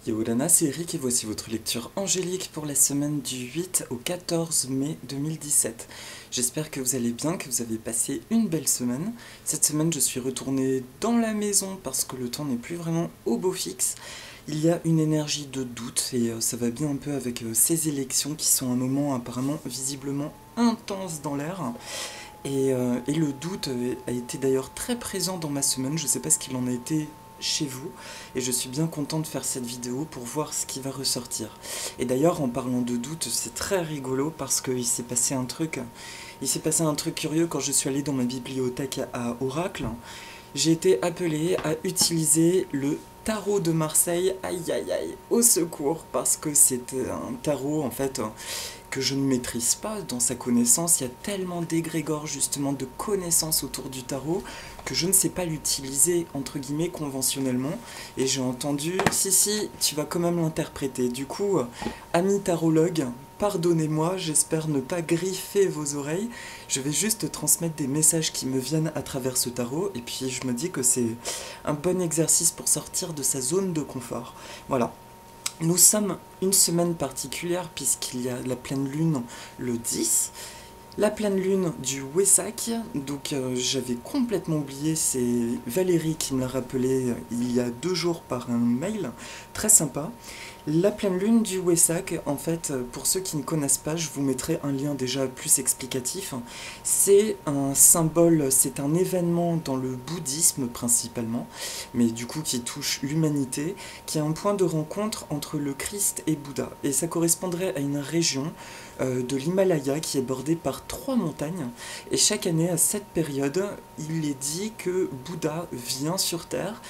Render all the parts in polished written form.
Yo Lana, c'est Eric et voici votre lecture angélique pour la semaine du 8 au 14 mai 2017. J'espère que vous allez bien, que vous avez passé une belle semaine. Cette semaine, je suis retourné dans la maison parce que le temps n'est plus vraiment au beau fixe. Il y a une énergie de doute et ça va bien un peu avec ces élections qui sont un moment apparemment visiblement intense dans l'air. Et le doute a été d'ailleurs très présent dans ma semaine, je ne sais pas ce qu'il en a été chez vous, et je suis bien content de faire cette vidéo pour voir ce qui va ressortir. Et d'ailleurs, en parlant de doute, c'est très rigolo parce qu'il s'est passé un truc. Il s'est passé un truc curieux quand je suis allé dans ma bibliothèque à Oracle. J'ai été appelé à utiliser le tarot de Marseille, aïe aïe aïe, au secours, parce que c'était un tarot en fait que je ne maîtrise pas dans sa connaissance. Il y a tellement d'égrégores justement de connaissances autour du tarot que je ne sais pas l'utiliser entre guillemets conventionnellement, et j'ai entendu si tu vas quand même l'interpréter. Du coup, ami tarologue, pardonnez-moi, j'espère ne pas griffer vos oreilles. Je vais juste transmettre des messages qui me viennent à travers ce tarot, et puis je me dis que c'est un bon exercice pour sortir de sa zone de confort. Voilà. Nous sommes une semaine particulière puisqu'il y a la pleine lune le 10, la pleine lune du Wesak, donc j'avais complètement oublié, c'est Valérie qui me l'a rappelé il y a 2 jours par un mail, très sympa. La pleine lune du Wesak, en fait, pour ceux qui ne connaissent pas, je vous mettrai un lien déjà plus explicatif. C'est un symbole, c'est un événement dans le bouddhisme principalement, mais du coup qui touche l'humanité, qui est un point de rencontre entre le Christ et Bouddha. Et ça correspondrait à une région de l'Himalaya qui est bordée par 3 montagnes. Et chaque année, à cette période, il est dit que Bouddha vient sur Terre,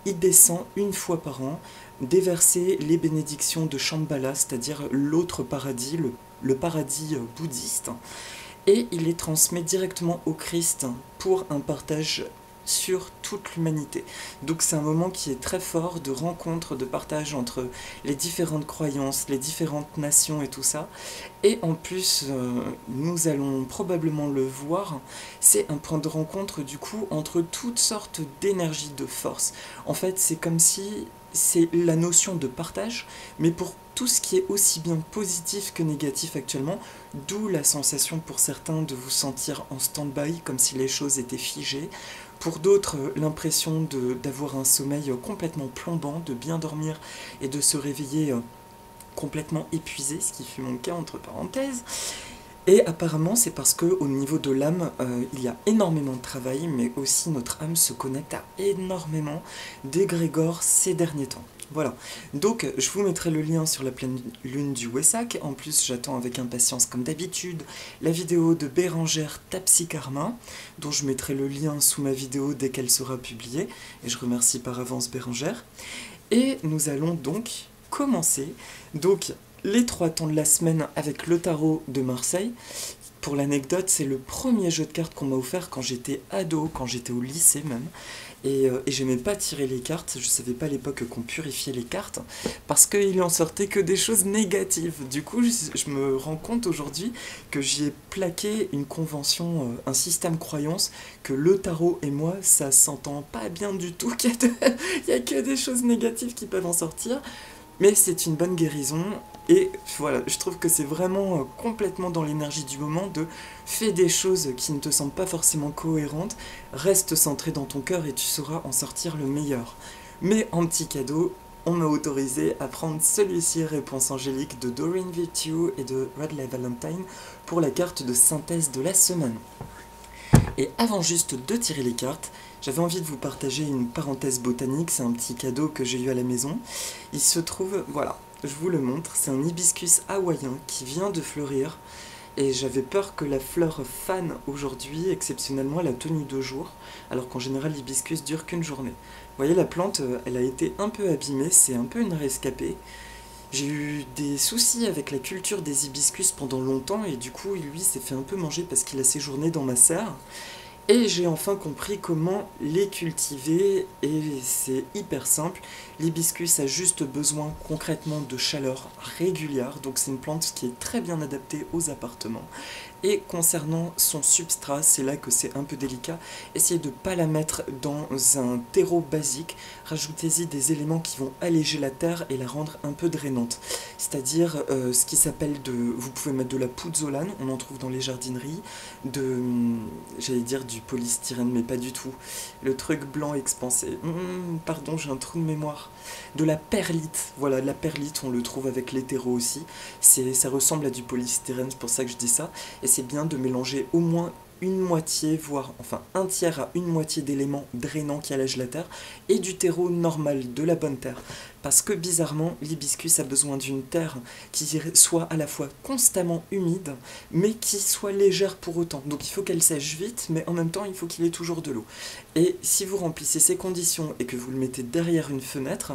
il descend une fois par an, déverser les bénédictions de Shambhala, c'est-à-dire l'autre paradis, le paradis bouddhiste, et il les transmet directement au Christ pour un partage sur toute l'humanité. Donc c'est un moment qui est très fort de rencontre, de partage entre les différentes croyances, les différentes nations et tout ça. Et en plus, nous allons probablement le voir, c'est un point de rencontre du coup entre toutes sortes d'énergies de force. En fait, c'est comme si c'est la notion de partage, mais pour tout ce qui est aussi bien positif que négatif actuellement, d'où la sensation pour certains de vous sentir en stand-by, comme si les choses étaient figées. Pour d'autres, l'impression d'avoir un sommeil complètement plombant, de bien dormir et de se réveiller complètement épuisé, ce qui fut mon cas entre parenthèses. Et apparemment, c'est parce qu'au niveau de l'âme, il y a énormément de travail, mais aussi notre âme se connecte à énormément d'égrégores ces derniers temps. Voilà, donc je vous mettrai le lien sur la pleine lune du Wesak. En plus, j'attends avec impatience, comme d'habitude, la vidéo de Bérangère Tapsikarma, dont je mettrai le lien sous ma vidéo dès qu'elle sera publiée. Et je remercie par avance Bérangère. Et nous allons donc commencer. Donc, les 3 temps de la semaine avec le tarot de Marseille. Pour l'anecdote, c'est le premier jeu de cartes qu'on m'a offert quand j'étais ado, quand j'étais au lycée même. Et j'aimais pas tirer les cartes, je savais pas à l'époque qu'on purifiait les cartes, parce qu'il en sortait que des choses négatives. Du coup, je me rends compte aujourd'hui que j'y ai plaqué une convention, un système croyance, que le tarot et moi, ça s'entend pas bien du tout, qu'il y a que des choses négatives qui peuvent en sortir. Mais c'est une bonne guérison, et voilà, je trouve que c'est vraiment complètement dans l'énergie du moment de fais des choses qui ne te semblent pas forcément cohérentes, reste centré dans ton cœur et tu sauras en sortir le meilleur. Mais en petit cadeau, on m'a autorisé à prendre celui-ci, Réponse angélique de Doreen Virtue et de Radley Valentine, pour la carte de synthèse de la semaine. Et avant juste de tirer les cartes, j'avais envie de vous partager une parenthèse botanique, c'est un petit cadeau que j'ai eu à la maison. Il se trouve, voilà, je vous le montre, c'est un hibiscus hawaïen qui vient de fleurir. Et j'avais peur que la fleur fane aujourd'hui, exceptionnellement elle a tenu 2 jours, alors qu'en général l'hibiscus dure qu'une journée. Vous voyez, la plante, elle a été un peu abîmée, c'est un peu une rescapée. J'ai eu des soucis avec la culture des hibiscus pendant longtemps, et du coup lui s'est fait un peu manger parce qu'il a séjourné dans ma serre. Et j'ai enfin compris comment les cultiver, et c'est hyper simple. L'hibiscus a juste besoin concrètement de chaleur régulière, donc c'est une plante qui est très bien adaptée aux appartements. Et concernant son substrat, c'est là que c'est un peu délicat. Essayez de ne pas la mettre dans un terreau basique. Rajoutez-y des éléments qui vont alléger la terre et la rendre un peu drainante. C'est-à-dire ce qui s'appelle vous pouvez mettre de la pouzzolane, on en trouve dans les jardineries, j'allais dire du polystyrène, mais pas du tout. Le truc blanc expansé. Pardon, j'ai un trou de mémoire. De la perlite. Voilà, de la perlite, on le trouve avec les terreaux aussi. Ça ressemble à du polystyrène, c'est pour ça que je dis ça. Et c'est bien de mélanger au moins une moitié, voire enfin un tiers à une moitié d'éléments drainants qui allègent la terre et du terreau normal, de la bonne terre. Parce que bizarrement, l'hibiscus a besoin d'une terre qui soit à la fois constamment humide, mais qui soit légère pour autant. Donc il faut qu'elle sèche vite, mais en même temps il faut qu'il ait toujours de l'eau. Et si vous remplissez ces conditions et que vous le mettez derrière une fenêtre,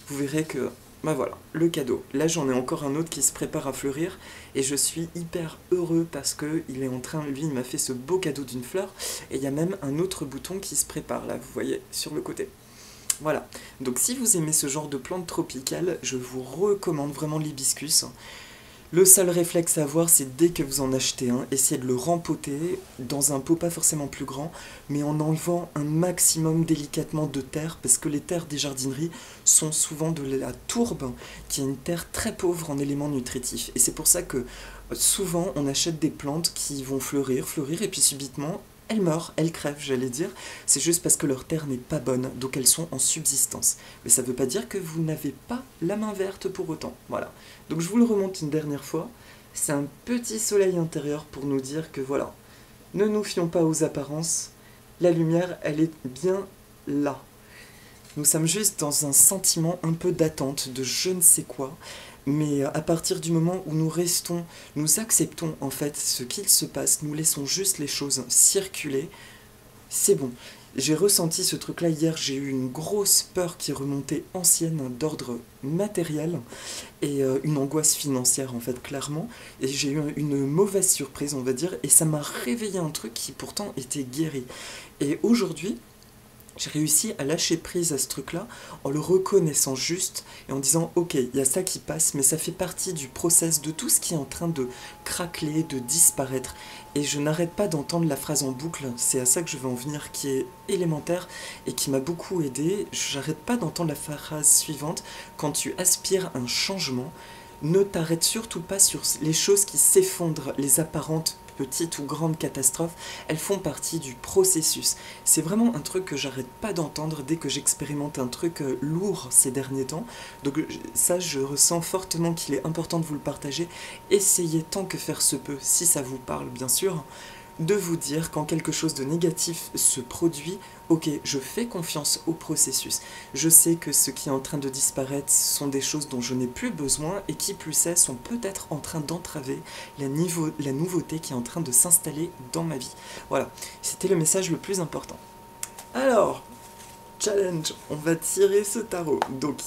vous verrez que bah voilà, le cadeau. Là, j'en ai encore un autre qui se prépare à fleurir et je suis hyper heureux parce que il est en train, lui, il m'a fait ce beau cadeau d'une fleur et il y a même un autre bouton qui se prépare là, vous voyez, sur le côté. Voilà, donc si vous aimez ce genre de plante tropicale, je vous recommande vraiment l'hibiscus. Le seul réflexe à avoir, c'est dès que vous en achetez un, essayez de le rempoter dans un pot pas forcément plus grand, mais en enlevant un maximum délicatement de terre, parce que les terres des jardineries sont souvent de la tourbe, qui est une terre très pauvre en éléments nutritifs. Et c'est pour ça que souvent on achète des plantes qui vont fleurir, et puis subitement elles meurent, elles crèvent, j'allais dire. C'est juste parce que leur terre n'est pas bonne, donc elles sont en subsistance. Mais ça ne veut pas dire que vous n'avez pas la main verte pour autant. Voilà. Donc je vous le remonte une dernière fois. C'est un petit soleil intérieur pour nous dire que voilà, ne nous fions pas aux apparences. La lumière, elle est bien là. Nous sommes juste dans un sentiment un peu d'attente, de je ne sais quoi. Mais à partir du moment où nous acceptons en fait ce qu'il se passe, nous laissons juste les choses circuler, c'est bon. J'ai ressenti ce truc-là hier, j'ai eu une grosse peur qui remontait ancienne d'ordre matériel et une angoisse financière en fait clairement. Et j'ai eu une mauvaise surprise on va dire et ça m'a réveillé un truc qui pourtant était guéri. Et aujourd'hui, j'ai réussi à lâcher prise à ce truc-là en le reconnaissant juste et en disant ok, il y a ça qui passe, mais ça fait partie du process de tout ce qui est en train de craqueler, de disparaître. Et je n'arrête pas d'entendre la phrase en boucle, c'est à ça que je veux en venir, qui est élémentaire et qui m'a beaucoup aidé. J'arrête pas d'entendre la phrase suivante, quand tu aspires un changement, ne t'arrête surtout pas sur les choses qui s'effondrent, les apparentes petites ou grandes catastrophes, elles font partie du processus. C'est vraiment un truc que j'arrête pas d'entendre dès que j'expérimente un truc lourd ces derniers temps. Donc ça, je ressens fortement qu'il est important de vous le partager. Essayez tant que faire se peut, si ça vous parle bien sûr, de vous dire quand quelque chose de négatif se produit, ok, je fais confiance au processus. Je sais que ce qui est en train de disparaître sont des choses dont je n'ai plus besoin et qui plus est sont peut-être en train d'entraver la nouveauté qui est en train de s'installer dans ma vie. Voilà, c'était le message le plus important. Alors, challenge, on va tirer ce tarot. Donc,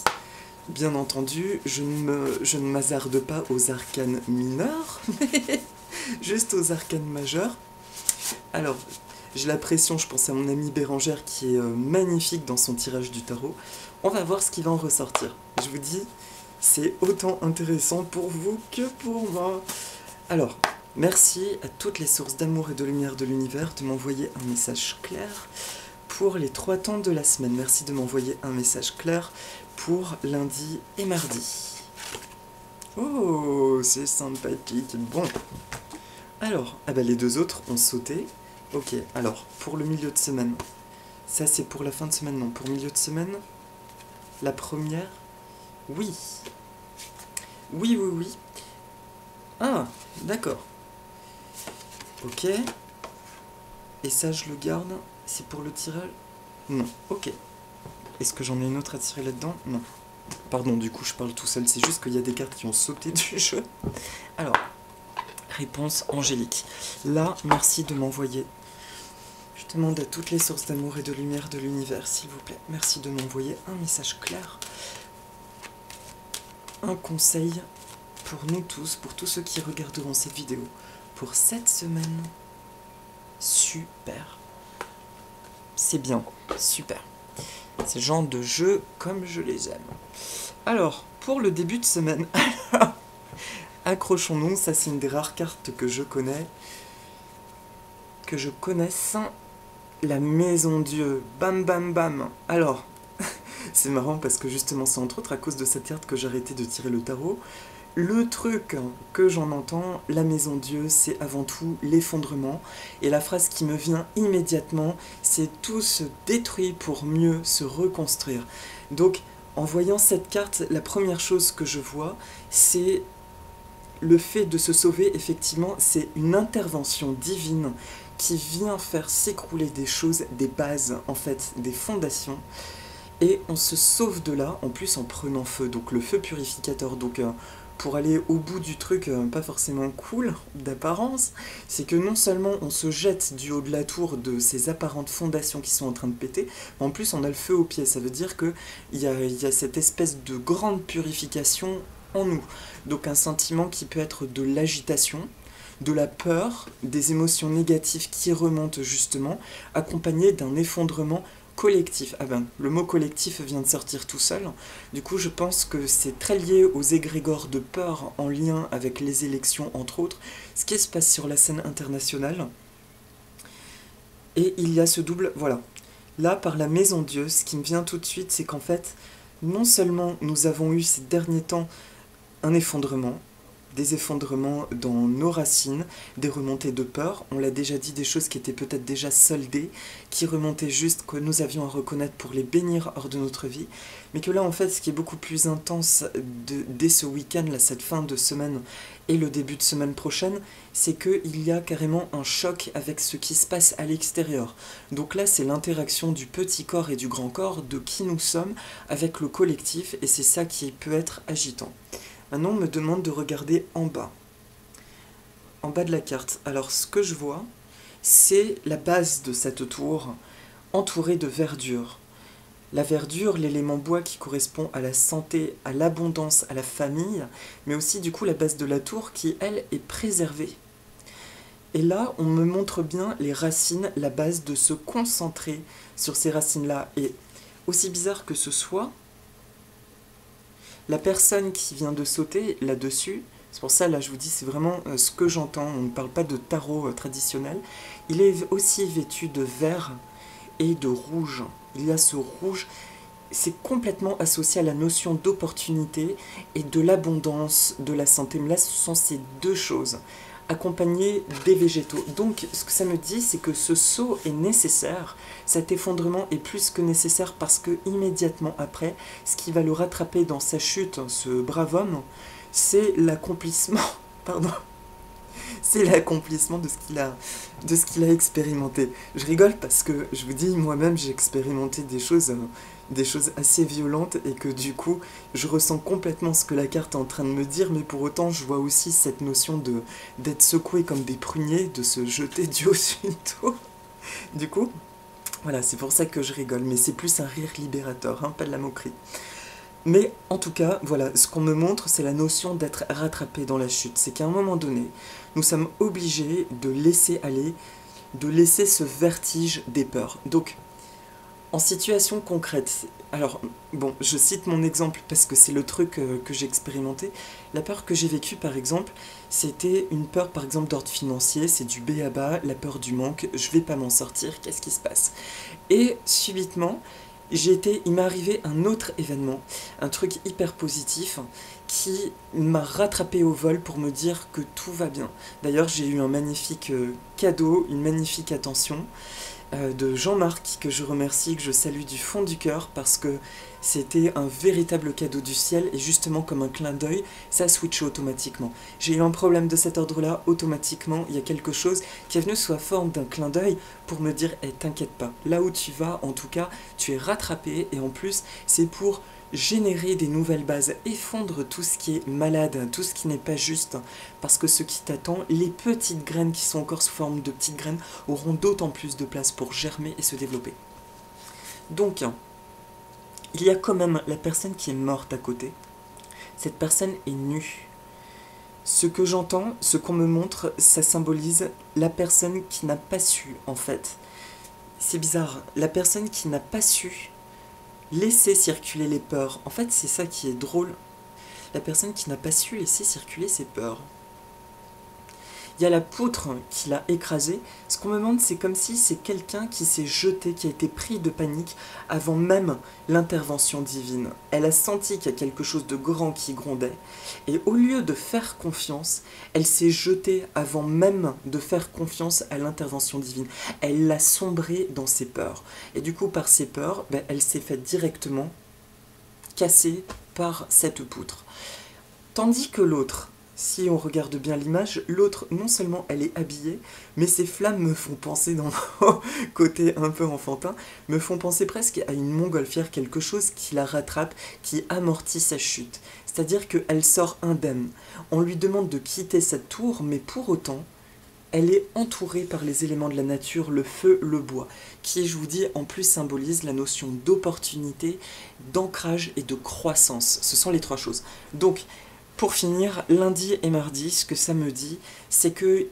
bien entendu, je ne m'hasarde pas aux arcanes mineurs, mais juste aux arcanes majeurs. Alors, j'ai la pression, je pense à mon amie Bérangère qui est magnifique dans son tirage du tarot. On va voir ce qui va en ressortir. Je vous dis, c'est autant intéressant pour vous que pour moi. Alors, merci à toutes les sources d'amour et de lumière de l'univers de m'envoyer un message clair pour les 3 temps de la semaine. Merci de m'envoyer un message clair pour lundi et mardi. Oh, c'est sympathique. Bon. Alors, ah bah les 2 autres ont sauté. Ok, alors, pour le milieu de semaine. Ça, c'est pour la fin de semaine, non. Pour milieu de semaine, la première, oui. Oui, oui, oui. Ah, d'accord. Ok. Et ça, je le garde. C'est pour le tirage? Non, ok. Est-ce que j'en ai une autre à tirer là-dedans? Non. Pardon, du coup, je parle tout seul. C'est juste qu'il y a des cartes qui ont sauté du jeu. Alors, réponse angélique. Là, merci de m'envoyer. Je demande à toutes les sources d'amour et de lumière de l'univers, s'il vous plaît. Merci de m'envoyer un message clair. Un conseil pour nous tous, pour tous ceux qui regarderont cette vidéo. Pour cette semaine, super. C'est bien, super. C'est le genre de jeu comme je les aime. Alors, pour le début de semaine, accrochons-nous, ça c'est une des rares cartes que je connais. Que je connaisse. La Maison Dieu. Bam bam bam. Alors, c'est marrant parce que justement c'est entre autres à cause de cette carte que j'ai arrêté de tirer le tarot. Le truc que j'en entends, la Maison Dieu, c'est avant tout l'effondrement. Et la phrase qui me vient immédiatement, c'est tout se détruit pour mieux se reconstruire. Donc, en voyant cette carte, la première chose que je vois, c'est le fait de se sauver. Effectivement, c'est une intervention divine qui vient faire s'écrouler des choses, des bases, en fait, des fondations. Et on se sauve de là, en plus en prenant feu, donc le feu purificateur. Donc pour aller au bout du truc, pas forcément cool d'apparence, c'est que non seulement on se jette du haut de la tour de ces apparentes fondations qui sont en train de péter, mais en plus on a le feu au pied. Ça veut dire qu'il y a cette espèce de grande purification en nous. Donc un sentiment qui peut être de l'agitation, de la peur, des émotions négatives qui remontent justement, accompagné d'un effondrement collectif. Ah ben, le mot collectif vient de sortir tout seul. Du coup, je pense que c'est très lié aux égrégores de peur en lien avec les élections, entre autres, ce qui se passe sur la scène internationale. Et il y a ce double, voilà. Là, par la Maison Dieu, ce qui me vient tout de suite, c'est qu'en fait, non seulement nous avons eu ces derniers temps un effondrement, des effondrements dans nos racines, des remontées de peur, on l'a déjà dit, des choses qui étaient peut-être déjà soldées, qui remontaient juste, que nous avions à reconnaître pour les bénir hors de notre vie, mais que là en fait ce qui est beaucoup plus intense dès ce week-end, là, cette fin de semaine et le début de semaine prochaine, c'est qu'il y a carrément un choc avec ce qui se passe à l'extérieur. Donc là c'est l'interaction du petit corps et du grand corps, de qui nous sommes avec le collectif, et c'est ça qui peut être agitant. Maintenant, on me demande de regarder en bas de la carte. Alors, ce que je vois, c'est la base de cette tour, entourée de verdure. La verdure, l'élément bois qui correspond à la santé, à l'abondance, à la famille, mais aussi, du coup, la base de la tour qui, elle, est préservée. Et là, on me montre bien les racines, la base de se concentrer sur ces racines-là. Et aussi bizarre que ce soit, la personne qui vient de sauter là-dessus, c'est pour ça, là, je vous dis, c'est vraiment ce que j'entends, on ne parle pas de tarot traditionnel, il est aussi vêtu de vert et de rouge. Il y a ce rouge, c'est complètement associé à la notion d'opportunité et de l'abondance, de la santé. Mais là, ce sont ces deux choses, accompagnées des végétaux. Donc, ce que ça me dit, c'est que ce saut est nécessaire, cet effondrement est plus que nécessaire parce que immédiatement après, ce qui va le rattraper dans sa chute, ce brave homme, c'est l'accomplissement, pardon, c'est l'accomplissement de ce qu'il a expérimenté. Je rigole parce que, je vous dis, moi-même, j'ai expérimenté des choses assez violentes et que du coup, je ressens complètement ce que la carte est en train de me dire, mais pour autant, je vois aussi cette notion d'être secoué comme des pruniers, de se jeter du haut d'une tour. Du coup, voilà, c'est pour ça que je rigole, mais c'est plus un rire libérateur, hein, pas de la moquerie. Mais en tout cas, voilà, ce qu'on me montre, c'est la notion d'être rattrapé dans la chute. C'est qu'à un moment donné, nous sommes obligés de laisser aller, de laisser ce vertige des peurs. Donc, en situation concrète, alors, bon, je cite mon exemple parce que c'est le truc que j'ai expérimenté. La peur que j'ai vécue, par exemple, c'était une peur, par exemple, d'ordre financier, c'est du b.a.-ba, la peur du manque, je vais pas m'en sortir, qu'est-ce qui se passe? Et subitement, il m'est arrivé un autre événement, un truc hyper positif, qui m'a rattrapé au vol pour me dire que tout va bien. D'ailleurs, j'ai eu un magnifique cadeau, une magnifique attention, de Jean-Marc, que je remercie, que je salue du fond du cœur, parce que c'était un véritable cadeau du ciel, et justement comme un clin d'œil, ça a switché automatiquement. J'ai eu un problème de cet ordre-là, automatiquement, il y a quelque chose qui est venu sous la forme d'un clin d'œil pour me dire, t'inquiète pas, là où tu vas, en tout cas, tu es rattrapé, et en plus, c'est pour générer des nouvelles bases, effondre tout ce qui est malade, tout ce qui n'est pas juste, parce que ce qui t'attend, les petites graines qui sont encore sous forme de petites graines, auront d'autant plus de place pour germer et se développer. Donc, il y a quand même la personne qui est morte à côté. Cette personne est nue. Ce que j'entends, ce qu'on me montre, ça symbolise la personne qui n'a pas su, en fait. C'est bizarre, la personne qui n'a pas su laisser circuler les peurs. En fait, c'est ça qui est drôle. la personne qui n'a pas su laisser circuler ses peurs. Il y a la poutre qui l'a écrasé. Ce qu'on me demande, c'est comme si c'est quelqu'un qui s'est jeté, qui a été pris de panique avant même l'intervention divine. Elle a senti qu'il y a quelque chose de grand qui grondait. Et au lieu de faire confiance, elle s'est jetée avant même de faire confiance à l'intervention divine. Elle l'a sombré dans ses peurs. Et du coup, par ses peurs, elle s'est faite directement casser par cette poutre. Tandis que l'autre, si on regarde bien l'image, l'autre, non seulement elle est habillée, mais ses flammes me font penser, dans mon côté un peu enfantin, me font penser presque à une montgolfière, quelque chose qui la rattrape, qui amortit sa chute. C'est-à-dire qu'elle sort indemne. On lui demande de quitter cette tour, mais pour autant, elle est entourée par les éléments de la nature, le feu, le bois, qui, je vous dis, en plus symbolise la notion d'opportunité, d'ancrage et de croissance. Ce sont les trois choses. Donc, pour finir, lundi et mardi, ce que ça me dit, c'est que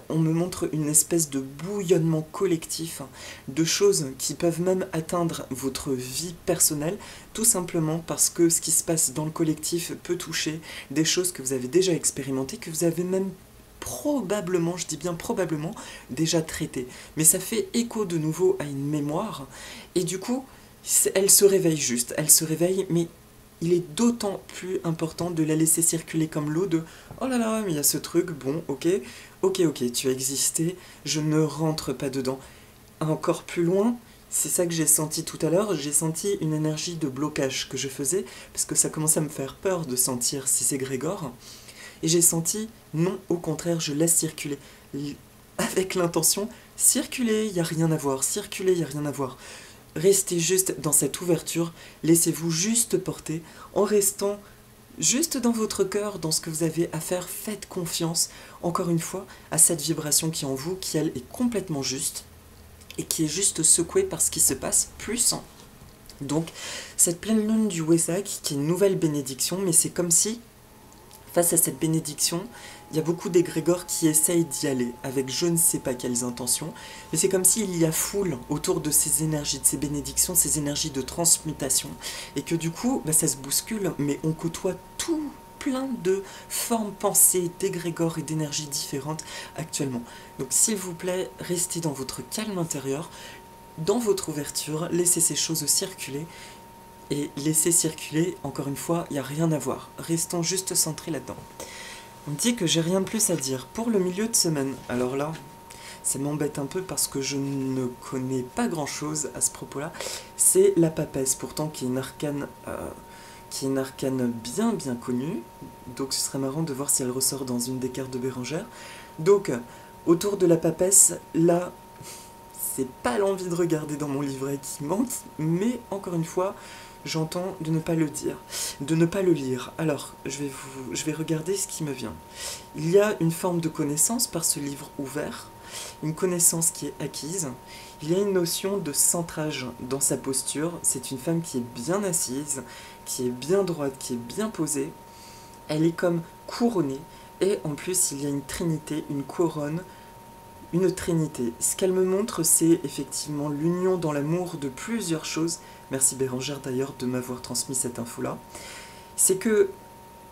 on me montre une espèce de bouillonnement collectif de choses qui peuvent même atteindre votre vie personnelle, tout simplement parce que ce qui se passe dans le collectif peut toucher des choses que vous avez déjà expérimentées, que vous avez même probablement, je dis bien probablement, déjà traitées. Mais ça fait écho de nouveau à une mémoire, et du coup, elle se réveille juste, elle se réveille, mais il est d'autant plus important de la laisser circuler comme l'eau de « Oh là là, mais il y a ce truc, bon, ok, tu as existé, je ne rentre pas dedans. » Encore plus loin, c'est ça que j'ai senti tout à l'heure, j'ai senti une énergie de blocage que je faisais, parce que ça commençait à me faire peur de sentir ces égrégores, et j'ai senti « Non, au contraire, je laisse circuler. » Avec l'intention « Circuler, il n'y a rien à voir, circuler, il n'y a rien à voir. » Restez juste dans cette ouverture, laissez-vous juste porter, en restant juste dans votre cœur, dans ce que vous avez à faire, faites confiance, encore une fois, à cette vibration qui est en vous, qui elle est complètement juste, et qui est juste secouée par ce qui se passe, plus. Donc, cette pleine lune du Wesak, qui est une nouvelle bénédiction, mais c'est comme si, face à cette bénédiction, il y a beaucoup d'égrégores qui essayent d'y aller, avec je ne sais pas quelles intentions, mais c'est comme s'il y a foule autour de ces énergies, de ces bénédictions, ces énergies de transmutation, et que du coup, ça se bouscule, mais on côtoie tout plein de formes pensées, d'égrégores et d'énergies différentes actuellement. Donc s'il vous plaît, restez dans votre calme intérieur, dans votre ouverture, laissez ces choses circuler, et laissez circuler, encore une fois, il n'y a rien à voir. Restons juste centrés là-dedans. On me dit que j'ai rien de plus à dire. Pour le milieu de semaine, alors là, ça m'embête un peu parce que je ne connais pas grand-chose à ce propos-là. C'est la papesse, pourtant, qui est une arcane bien connue. Donc ce serait marrant de voir si elle ressort dans une des cartes de Bérengère. Donc, autour de la papesse, là, c'est pas l'envie de regarder dans mon livret qui manque, mais encore une fois, j'entends de ne pas le dire, de ne pas le lire. Alors, je vais regarder ce qui me vient. Il y a une forme de connaissance par ce livre ouvert, une connaissance qui est acquise. Il y a une notion de centrage dans sa posture. C'est une femme qui est bien assise, qui est bien droite, qui est bien posée. Elle est comme couronnée. Et en plus, il y a une trinité, une couronne, une trinité. Ce qu'elle me montre, c'est effectivement l'union dans l'amour de plusieurs choses. Merci Bérengère d'ailleurs de m'avoir transmis cette info-là. C'est que,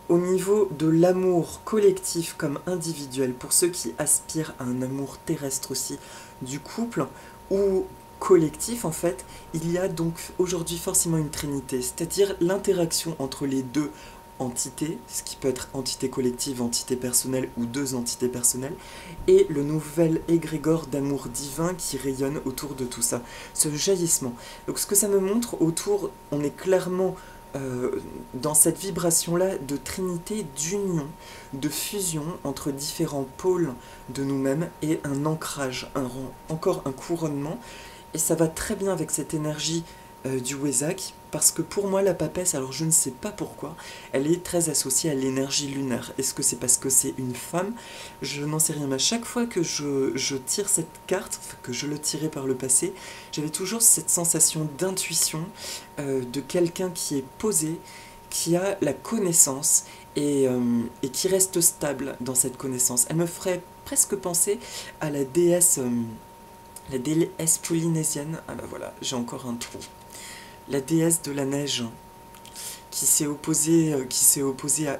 au niveau de l'amour collectif comme individuel, pour ceux qui aspirent à un amour terrestre aussi, du couple, ou collectif en fait, il y a donc aujourd'hui forcément une trinité, c'est-à-dire l'interaction entre les deux entités, ce qui peut être entité collective, entité personnelle ou deux entités personnelles, et le nouvel égrégore d'amour divin qui rayonne autour de tout ça, ce jaillissement. Donc ce que ça me montre autour, on est clairement dans cette vibration-là de trinité, d'union, de fusion entre différents pôles de nous-mêmes et un ancrage, encore un couronnement, et ça va très bien avec cette énergie du Wesak, parce que pour moi la papesse, alors je ne sais pas pourquoi, elle est très associée à l'énergie lunaire. Est-ce que c'est parce que c'est une femme? Je n'en sais rien, mais à chaque fois que je tire cette carte, que je le tirais par le passé, j'avais toujours cette sensation d'intuition de quelqu'un qui est posé, qui a la connaissance et qui reste stable dans cette connaissance. Elle me ferait presque penser à la déesse polynésienne. Ah bah voilà, j'ai encore un trou. La déesse de la neige, qui s'est opposé à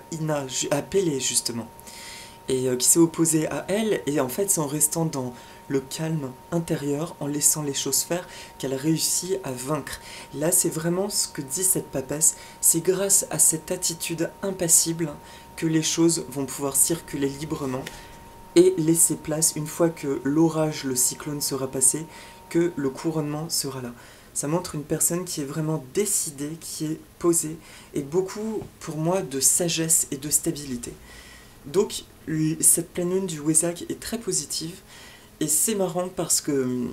à Pélée justement, et qui s'est opposé à elle, et en fait c'est en restant dans le calme intérieur, en laissant les choses faire, qu'elle réussit à vaincre. Là c'est vraiment ce que dit cette papesse, c'est grâce à cette attitude impassible que les choses vont pouvoir circuler librement et laisser place, une fois que l'orage, le cyclone sera passé, que le couronnement sera là. Ça montre une personne qui est vraiment décidée, qui est posée, et beaucoup, pour moi, de sagesse et de stabilité. Donc, cette pleine lune du Wesak est très positive, et c'est marrant parce que,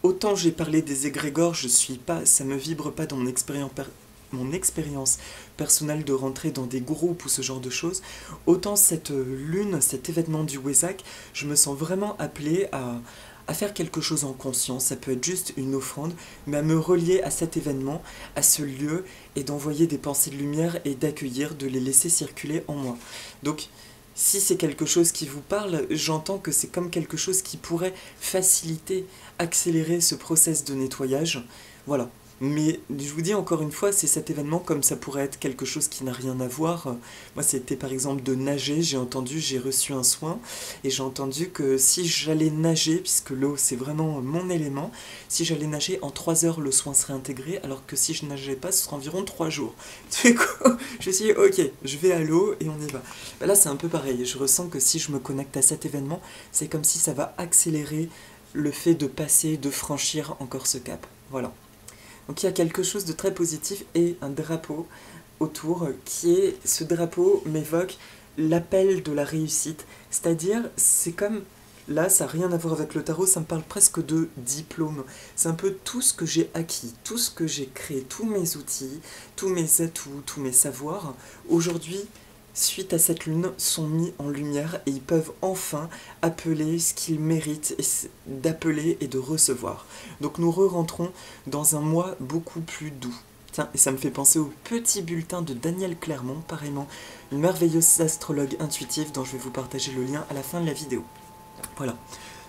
autant j'ai parlé des égrégores, ça me vibre pas dans mon expérience personnelle de rentrer dans des groupes ou ce genre de choses, autant cette lune, cet événement du Wesak, je me sens vraiment appelé à faire quelque chose en conscience. Ça peut être juste une offrande, mais à me relier à cet événement, à ce lieu, et d'envoyer des pensées de lumière et d'accueillir, de les laisser circuler en moi. Donc, si c'est quelque chose qui vous parle, j'entends que c'est comme quelque chose qui pourrait faciliter, accélérer ce process de nettoyage. Voilà. Mais je vous dis encore une fois, c'est cet événement comme ça pourrait être quelque chose qui n'a rien à voir. Moi, c'était par exemple de nager, j'ai reçu un soin, et j'ai entendu que si j'allais nager, puisque l'eau c'est vraiment mon élément, si j'allais nager en 3 heures, le soin serait intégré, alors que si je nageais pas, ce serait environ 3 jours. Du coup, je me suis dit, ok, je vais à l'eau et on y va. Bah là, c'est un peu pareil, je ressens que si je me connecte à cet événement, c'est comme si ça va accélérer le fait de passer, de franchir encore ce cap. Voilà. Donc il y a quelque chose de très positif et un drapeau autour ce drapeau m'évoque l'appel de la réussite. C'est-à-dire, c'est comme, là ça n'a rien à voir avec le tarot, ça me parle presque de diplôme. C'est un peu tout ce que j'ai acquis, tout ce que j'ai créé, tous mes outils, tous mes atouts, tous mes savoirs. Aujourd'hui, suite à cette lune, sont mis en lumière et ils peuvent enfin appeler ce qu'ils méritent d'appeler et de recevoir. Donc nous re-rentrons dans un mois beaucoup plus doux. Tiens, et ça me fait penser au petit bulletin de Danielle Clermont, pareillement, une merveilleuse astrologue intuitive dont je vais vous partager le lien à la fin de la vidéo. Voilà.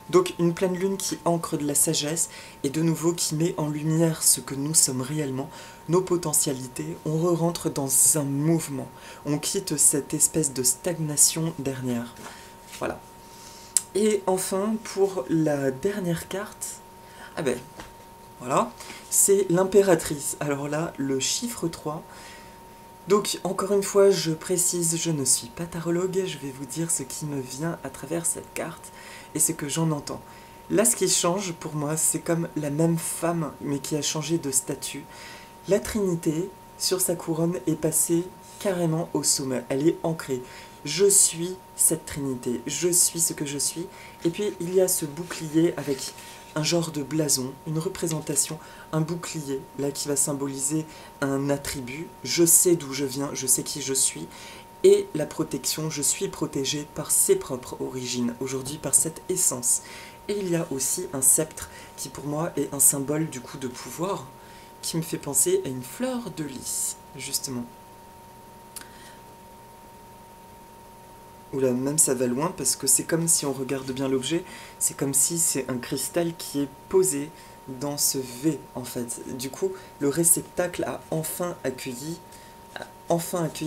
Donc une pleine lune qui ancre de la sagesse et de nouveau qui met en lumière ce que nous sommes réellement, nos potentialités. On re-rentre dans un mouvement, on quitte cette espèce de stagnation dernière. Voilà. Et enfin, pour la dernière carte, ah ben, voilà, c'est l'impératrice. Alors là, le chiffre 3. Donc, encore une fois, je précise, je ne suis pas tarologue, je vais vous dire ce qui me vient à travers cette carte et ce que j'en entends. Là, ce qui change pour moi, c'est comme la même femme, mais qui a changé de statut. La Trinité, sur sa couronne, est passée carrément au sommet, elle est ancrée. Je suis cette Trinité, je suis ce que je suis. Et puis, il y a ce bouclier avec un genre de blason, une représentation, un bouclier, là qui va symboliser un attribut, je sais d'où je viens, je sais qui je suis, et la protection, je suis protégé par ses propres origines, aujourd'hui par cette essence. Et il y a aussi un sceptre qui pour moi est un symbole du coup de pouvoir, qui me fait penser à une fleur de lys, justement. Oula, même ça va loin parce que c'est comme si on regarde bien l'objet, c'est comme si c'est un cristal qui est posé dans ce V en fait. Du coup, le réceptacle a enfin accueilli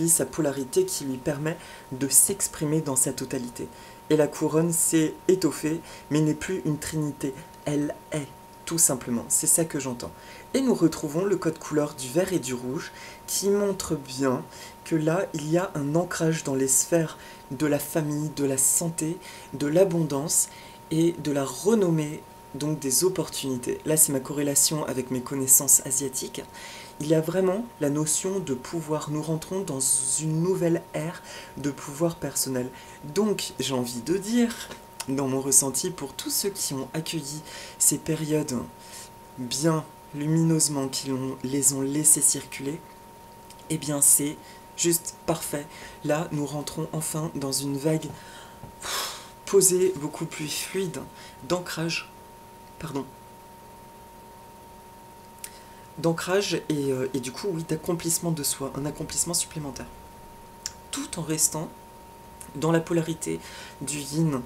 sa polarité qui lui permet de s'exprimer dans sa totalité. Et la couronne s'est étoffée, mais n'est plus une trinité, elle est, tout simplement. C'est ça que j'entends. Et nous retrouvons le code couleur du vert et du rouge qui montre bien que là, il y a un ancrage dans les sphères de la famille, de la santé, de l'abondance et de la renommée, donc des opportunités. Là, c'est ma corrélation avec mes connaissances asiatiques. Il y a vraiment la notion de pouvoir. Nous rentrons dans une nouvelle ère de pouvoir personnel. Donc, j'ai envie de dire, dans mon ressenti, pour tous ceux qui ont accueilli ces périodes bien lumineusement, qui les ont laissés circuler, eh bien c'est juste parfait. Là, nous rentrons enfin dans une vague posée, beaucoup plus fluide, d'ancrage, et du coup, oui, d'accomplissement de soi, un accomplissement supplémentaire. Tout en restant dans la polarité du yin.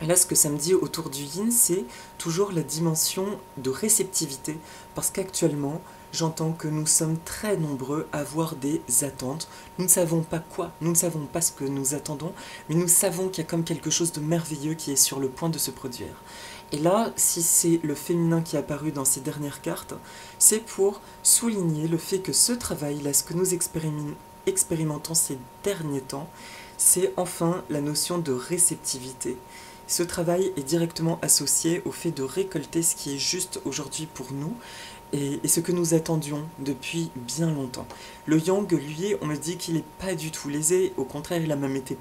Et là, ce que ça me dit autour du yin, c'est toujours la dimension de réceptivité, parce qu'actuellement, j'entends que nous sommes très nombreux à avoir des attentes. Nous ne savons pas quoi, nous ne savons pas ce que nous attendons, mais nous savons qu'il y a comme quelque chose de merveilleux qui est sur le point de se produire. Et là, si c'est le féminin qui est apparu dans ces dernières cartes, c'est pour souligner le fait que ce travail-là, ce que nous expérimentons ces derniers temps, c'est enfin la notion de réceptivité. Ce travail est directement associé au fait de récolter ce qui est juste aujourd'hui pour nous et ce que nous attendions depuis bien longtemps. Le yang, lui, on me dit qu'il n'est pas du tout lésé, au contraire, il a même été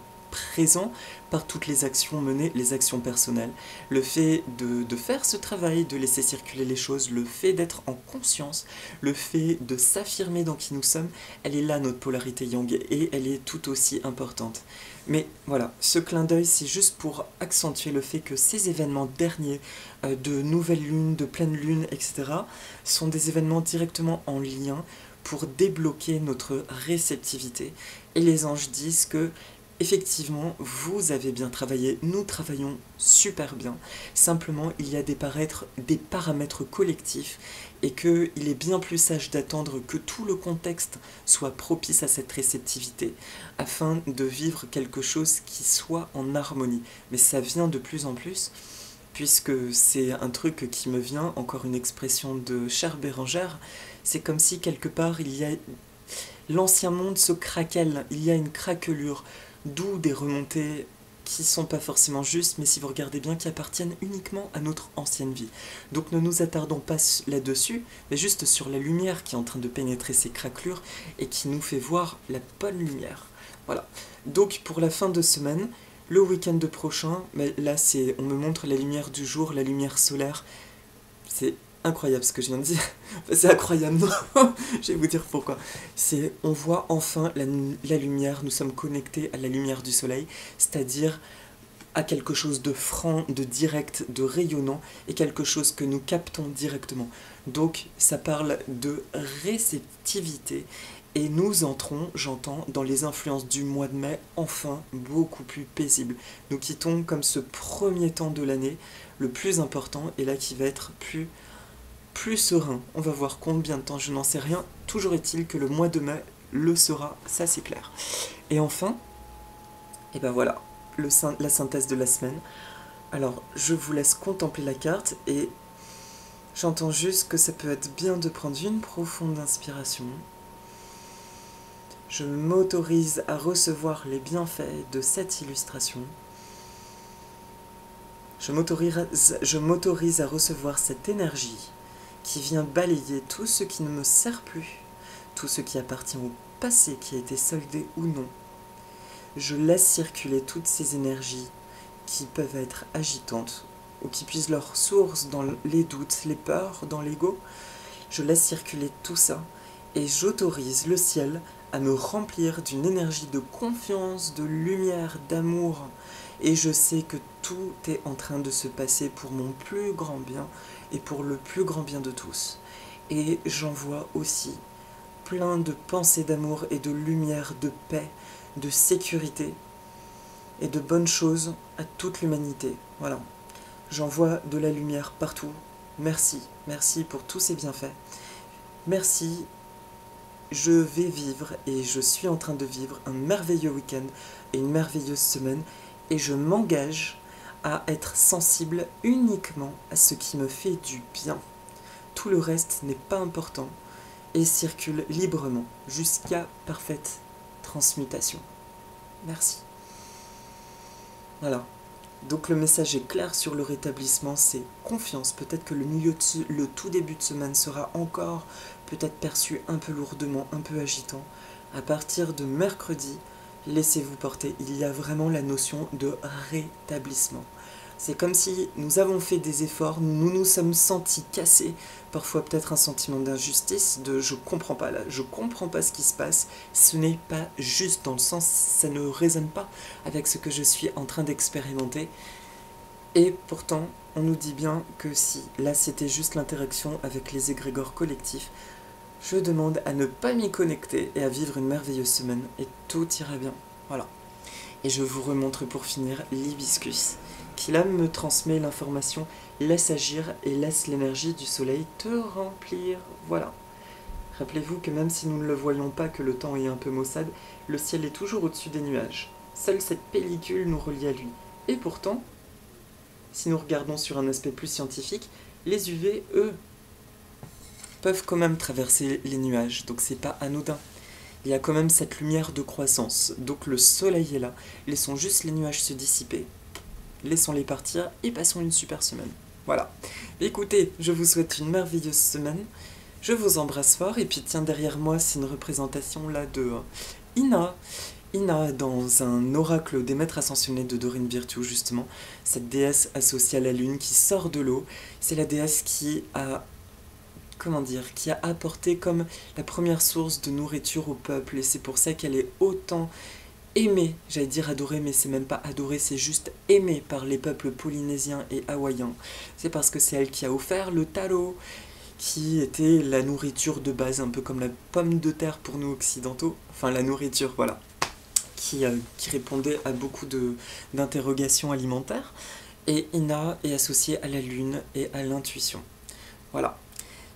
présent par toutes les actions menées, les actions personnelles. Le fait de faire ce travail, de laisser circuler les choses, le fait d'être en conscience, le fait de s'affirmer dans qui nous sommes, elle est là notre polarité yang et elle est tout aussi importante. Mais voilà, ce clin d'œil, c'est juste pour accentuer le fait que ces événements derniers, de nouvelle lune, de pleine lune, etc., sont des événements directement en lien pour débloquer notre réceptivité. Et les anges disent que effectivement, vous avez bien travaillé, nous travaillons super bien. Simplement, il y a des paramètres collectifs et qu'il est bien plus sage d'attendre que tout le contexte soit propice à cette réceptivité afin de vivre quelque chose qui soit en harmonie. Mais ça vient de plus en plus, puisque c'est un truc qui me vient, encore une expression de Cher Bérengère, c'est comme si quelque part il y a... L'ancien monde se craquelle, il y a une craquelure, d'où des remontées qui sont pas forcément justes, mais si vous regardez bien, qui appartiennent uniquement à notre ancienne vie. Donc ne nous attardons pas là-dessus, mais juste sur la lumière qui est en train de pénétrer ces craquelures et qui nous fait voir la bonne lumière. Voilà. Donc pour la fin de semaine, le week-end prochain, mais là on me montre la lumière du jour, la lumière solaire. C'est incroyable ce que je viens de dire. C'est incroyable, non. Je vais vous dire pourquoi. On voit enfin la lumière, nous sommes connectés à la lumière du soleil, c'est-à-dire à quelque chose de franc, de direct, de rayonnant, et quelque chose que nous captons directement. Donc ça parle de réceptivité, et nous entrons, j'entends, dans les influences du mois de mai, enfin beaucoup plus paisibles. Nous quittons comme ce premier temps de l'année, le plus important, et là qui va être plus serein. On va voir combien de temps, je n'en sais rien. Toujours est-il que le mois de mai le sera, ça c'est clair. Et enfin, et ben voilà, la synthèse de la semaine. Alors, je vous laisse contempler la carte et j'entends juste que ça peut être bien de prendre une profonde inspiration. Je m'autorise à recevoir les bienfaits de cette illustration. Je m'autorise à recevoir cette énergie qui vient balayer tout ce qui ne me sert plus, tout ce qui appartient au passé qui a été soldé ou non. Je laisse circuler toutes ces énergies qui peuvent être agitantes ou qui puisent leur source dans les doutes, les peurs, dans l'ego. Je laisse circuler tout ça et j'autorise le ciel à me remplir d'une énergie de confiance, de lumière, d'amour. Et je sais que tout est en train de se passer pour mon plus grand bien et pour le plus grand bien de tous. Et j'envoie aussi plein de pensées d'amour et de lumière, de paix, de sécurité et de bonnes choses à toute l'humanité. Voilà. J'envoie de la lumière partout. Merci. Merci pour tous ces bienfaits. Merci. Je vais vivre et je suis en train de vivre un merveilleux week-end et une merveilleuse semaine et je m'engage à être sensible uniquement à ce qui me fait du bien. Tout le reste n'est pas important et circule librement jusqu'à parfaite transmutation. Merci. Voilà. Donc le message est clair sur le rétablissement, c'est confiance. Peut-être que le tout début de semaine sera encore peut-être perçu un peu lourdement, un peu agitant. À partir de mercredi, laissez-vous porter. Il y a vraiment la notion de rétablissement. C'est comme si nous avons fait des efforts, nous nous sommes sentis cassés, parfois peut-être un sentiment d'injustice, de je comprends pas là, je comprends pas ce qui se passe, ce n'est pas juste dans le sens, ça ne résonne pas avec ce que je suis en train d'expérimenter. Et pourtant, on nous dit bien que si là c'était juste l'interaction avec les égrégores collectifs, je demande à ne pas m'y connecter et à vivre une merveilleuse semaine et tout ira bien. Voilà. Et je vous remontre pour finir l'hibiscus, qui là me transmet l'information, laisse agir et laisse l'énergie du soleil te remplir. Voilà. Rappelez-vous que même si nous ne le voyons pas, que le temps est un peu maussade, le ciel est toujours au-dessus des nuages. Seule cette pellicule nous relie à lui. Et pourtant, si nous regardons sur un aspect plus scientifique, les UV, eux, peuvent quand même traverser les nuages, donc c'est pas anodin. Il y a quand même cette lumière de croissance, donc le soleil est là. Laissons juste les nuages se dissiper, laissons-les partir et passons une super semaine. Voilà. Écoutez, je vous souhaite une merveilleuse semaine. Je vous embrasse fort, et puis tiens, derrière moi, c'est une représentation là de Ina. Ina, dans un oracle des maîtres ascensionnés de Dorine Virtue, justement, cette déesse associée à la lune qui sort de l'eau. C'est la déesse qui a, comment dire, qui a apporté comme la première source de nourriture au peuple, et c'est pour ça qu'elle est autant aimée, j'allais dire adorée, mais c'est même pas adorée, c'est juste aimée par les peuples polynésiens et hawaïens. C'est parce que c'est elle qui a offert le taro, qui était la nourriture de base, un peu comme la pomme de terre pour nous occidentaux, enfin la nourriture, voilà, qui répondait à beaucoup d'interrogations alimentaires. Et Ina est associée à la lune et à l'intuition. Voilà.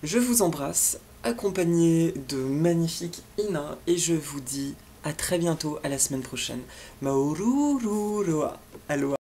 Je vous embrasse, accompagné de magnifiques Ina, et je vous dis à très bientôt, à la semaine prochaine. Maorururoa. Aloha.